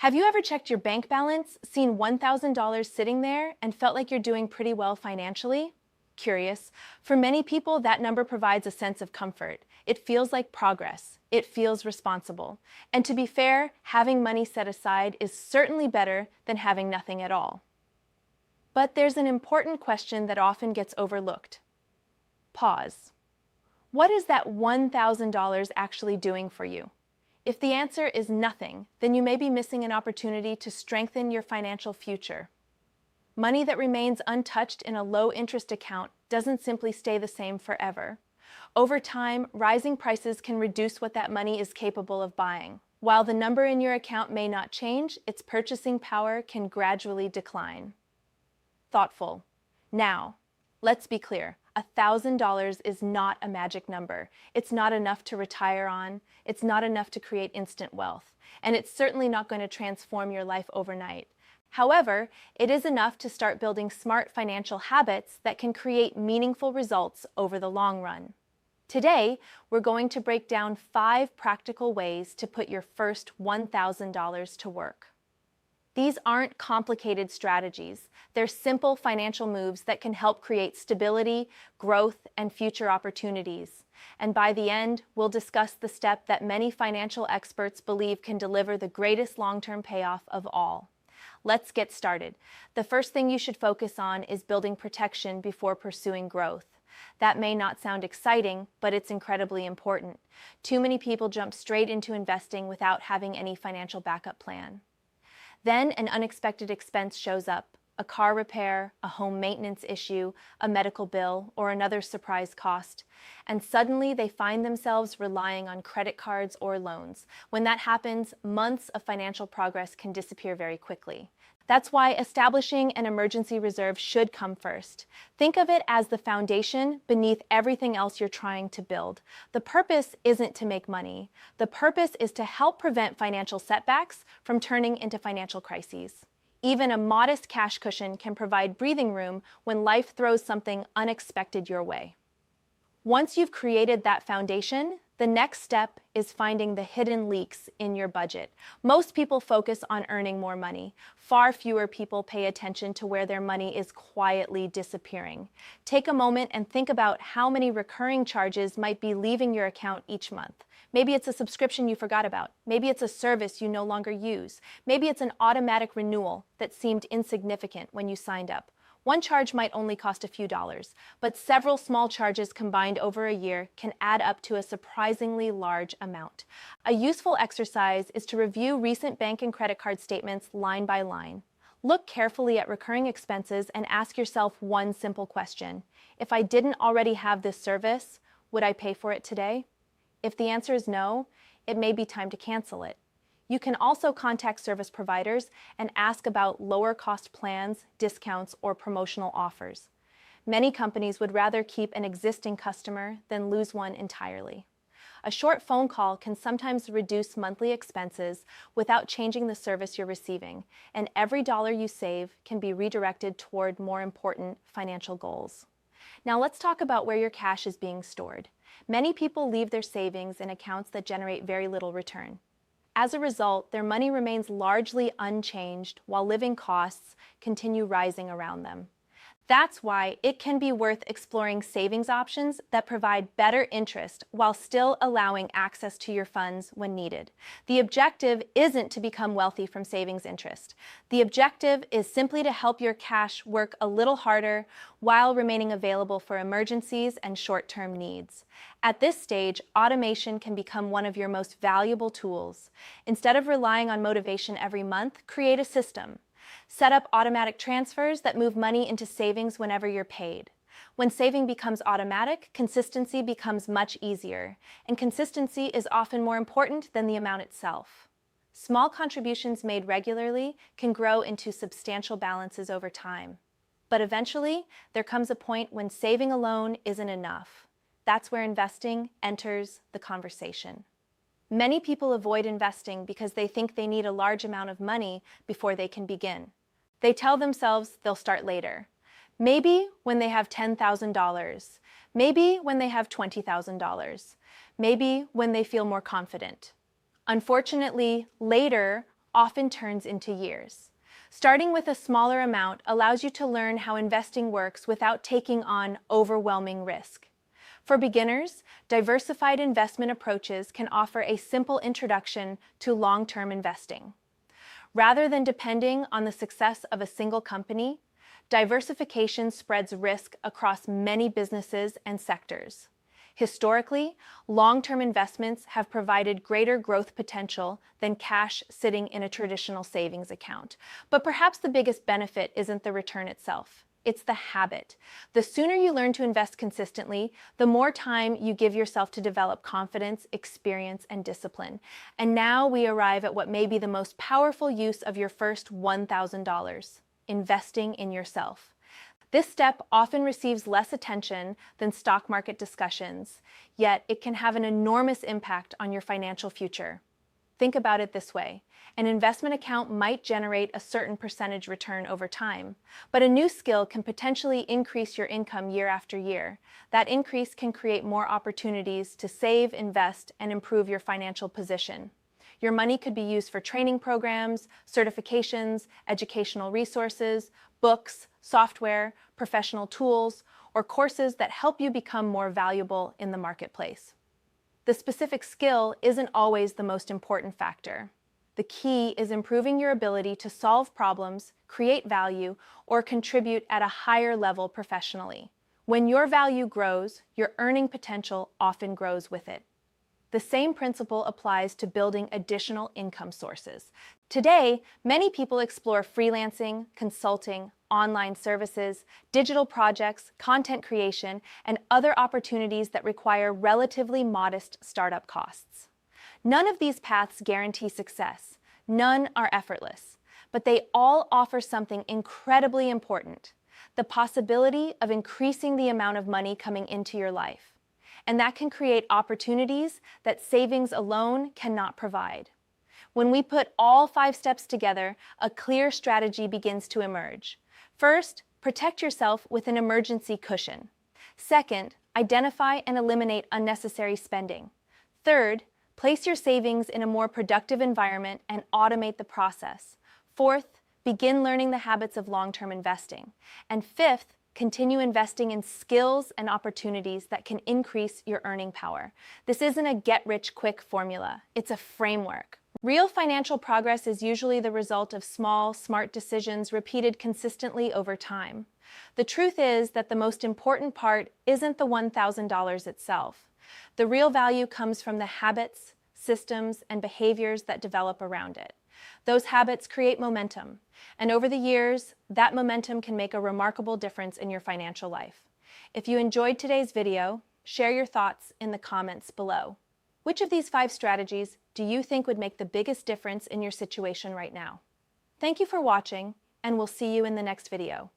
Have you ever checked your bank balance, seen $1,000 sitting there, and felt like you're doing pretty well financially? Curious. For many people, that number provides a sense of comfort. It feels like progress. It feels responsible. And to be fair, having money set aside is certainly better than having nothing at all. But there's an important question that often gets overlooked. Pause. What is that $1,000 actually doing for you? If the answer is nothing, then you may be missing an opportunity to strengthen your financial future. Money that remains untouched in a low-interest account doesn't simply stay the same forever. Over time, rising prices can reduce what that money is capable of buying. While the number in your account may not change, its purchasing power can gradually decline. Thoughtful. Now, let's be clear. $1,000 is not a magic number. It's not enough to retire on. It's not enough to create instant wealth. And it's certainly not going to transform your life overnight. However, it is enough to start building smart financial habits that can create meaningful results over the long run. Today, we're going to break down 5 practical ways to put your first $1,000 to work. These aren't complicated strategies. They're simple financial moves that can help create stability, growth, and future opportunities. And by the end, we'll discuss the step that many financial experts believe can deliver the greatest long-term payoff of all. Let's get started. The first thing you should focus on is building protection before pursuing growth. That may not sound exciting, but it's incredibly important. Too many people jump straight into investing without having any financial backup plan. Then an unexpected expense shows up, a car repair, a home maintenance issue, a medical bill, or another surprise cost. And suddenly they find themselves relying on credit cards or loans. When that happens, months of financial progress can disappear very quickly. That's why establishing an emergency reserve should come first. Think of it as the foundation beneath everything else you're trying to build. The purpose isn't to make money. The purpose is to help prevent financial setbacks from turning into financial crises. Even a modest cash cushion can provide breathing room when life throws something unexpected your way. Once you've created that foundation, the next step is finding the hidden leaks in your budget. Most people focus on earning more money. Far fewer people pay attention to where their money is quietly disappearing. Take a moment and think about how many recurring charges might be leaving your account each month. Maybe it's a subscription you forgot about. Maybe it's a service you no longer use. Maybe it's an automatic renewal that seemed insignificant when you signed up. One charge might only cost a few dollars, but several small charges combined over a year can add up to a surprisingly large amount. A useful exercise is to review recent bank and credit card statements line by line. Look carefully at recurring expenses and ask yourself one simple question. If I didn't already have this service, would I pay for it today? If the answer is no, it may be time to cancel it. You can also contact service providers and ask about lower cost plans, discounts, or promotional offers. Many companies would rather keep an existing customer than lose one entirely. A short phone call can sometimes reduce monthly expenses without changing the service you're receiving, and every dollar you save can be redirected toward more important financial goals. Now let's talk about where your cash is being stored. Many people leave their savings in accounts that generate very little return. As a result, their money remains largely unchanged while living costs continue rising around them. That's why it can be worth exploring savings options that provide better interest while still allowing access to your funds when needed. The objective isn't to become wealthy from savings interest. The objective is simply to help your cash work a little harder while remaining available for emergencies and short-term needs. At this stage, automation can become one of your most valuable tools. Instead of relying on motivation every month, create a system. Set up automatic transfers that move money into savings whenever you're paid. When saving becomes automatic, consistency becomes much easier, and consistency is often more important than the amount itself. Small contributions made regularly can grow into substantial balances over time. But eventually, there comes a point when saving alone isn't enough. That's where investing enters the conversation. Many people avoid investing because they think they need a large amount of money before they can begin. They tell themselves they'll start later. Maybe when they have $10,000. Maybe when they have $20,000. Maybe when they feel more confident. Unfortunately, later often turns into years. Starting with a smaller amount allows you to learn how investing works without taking on overwhelming risk. For beginners, diversified investment approaches can offer a simple introduction to long-term investing. Rather than depending on the success of a single company, diversification spreads risk across many businesses and sectors. Historically, long-term investments have provided greater growth potential than cash sitting in a traditional savings account. But perhaps the biggest benefit isn't the return itself. It's the habit. The sooner you learn to invest consistently, the more time you give yourself to develop confidence, experience, and discipline. And now we arrive at what may be the most powerful use of your first $1,000, investing in yourself. This step often receives less attention than stock market discussions, yet it can have an enormous impact on your financial future. Think about it this way. An investment account might generate a certain percentage return over time, but a new skill can potentially increase your income year after year. That increase can create more opportunities to save, invest, and improve your financial position. Your money could be used for training programs, certifications, educational resources, books, software, professional tools, or courses that help you become more valuable in the marketplace. The specific skill isn't always the most important factor. The key is improving your ability to solve problems, create value, or contribute at a higher level professionally. When your value grows, your earning potential often grows with it. The same principle applies to building additional income sources. Today, many people explore freelancing, consulting, online services, digital projects, content creation, and other opportunities that require relatively modest startup costs. None of these paths guarantee success. None are effortless, but they all offer something incredibly important: the possibility of increasing the amount of money coming into your life. And that can create opportunities that savings alone cannot provide. When we put all 5 steps together, a clear strategy begins to emerge. First, protect yourself with an emergency cushion. Second, identify and eliminate unnecessary spending. Third, place your savings in a more productive environment and automate the process. Fourth, begin learning the habits of long-term investing. And fifth, continue investing in skills and opportunities that can increase your earning power. This isn't a get-rich-quick formula. It's a framework. Real financial progress is usually the result of small, smart decisions repeated consistently over time. The truth is that the most important part isn't the $1,000 itself. The real value comes from the habits, systems, and behaviors that develop around it. Those habits create momentum, and over the years, that momentum can make a remarkable difference in your financial life. If you enjoyed today's video, share your thoughts in the comments below. Which of these 5 strategies do you think would make the biggest difference in your situation right now? Thank you for watching, and we'll see you in the next video.